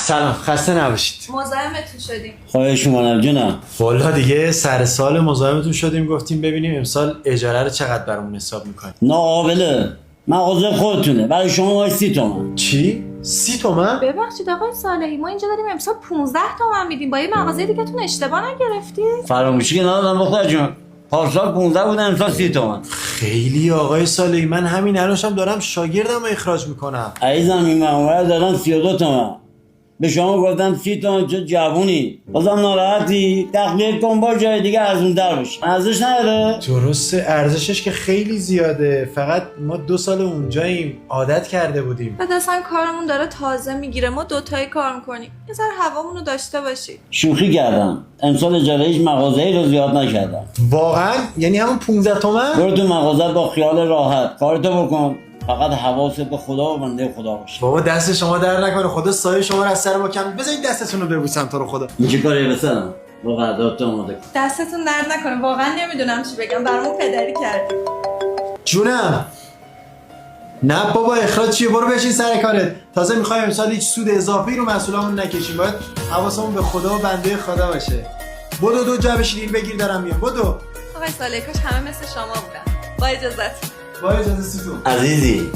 سلام، خسته نباشید. مزاحمتون شدیم. خواهش می‌کنم جونم. والا دیگه سر سال مزاحمتون شدیم، گفتیم ببینیم امسال اجاره رو چقدر برامون حساب میکنیم. ناقابله. مغازه خودتونه. برای شما باید 30 تومن. چی؟ 30 تومن؟ ببخشید آقای صالحی، ما اینجا داریم امسال 15 تومن میدیم. با یه مغازه دیگه تون اشتباه نگرفتید؟ فراموشی که ندادم بخدا جون. پارسال 15 بود امسال 30 تومن. خیلی آقای صالحی، من همین الانشم دارم شاگردم رو اخراج میکنم. عزیزم این مامورا دادن 32 تومن. به شما گفتم 30 تومن چه جوونی. بازم ناراحتی؟ تخلیه کن با جای دیگه از اون در بشه. ارزش نداره؟ درسته، ارزشش که خیلی زیاده، فقط ما 2 سال اونجاییم، عادت کرده بودیم. بعد اصلا کارمون داره تازه میگیره، ما دوتایی کار میکنیم. یه ذره هوامون رو داشته باشید. شوخی کردم. امسال اجاره هیچ مغازه‌ای رو زیاد نکردم. واقعا؟ یعنی همون 15 تومن؟ برو تو مغازه با خیال راحت کارتو بکن. فقط حواست به خدا و بنده خدا باشه. بابا دست شما در نکنه، خدا سایه شما رو از سر ما کم. بذارید دستتون رو ببوسم تو رو خدا. این چه کاری بسنم؟ با قرارداد تو آماده کن. دستتون درد نکنه، واقعا نمیدونم چی بگم، برامون پدری کردی. جونم. نه بابا اخراج چیه، برو بشین سر کارت. تازه میخوایم امسال هیچ سود اضافی رو مسئولامون نکشیم، باید حواسمون به خدا و بنده خدا باشه. بدو 2 جعبه شیرین بگیر دارم میام. بدو. آقای صالحی کاش همه مثل شما بودن. با اجازت. با اجازه سیتون. عزیزی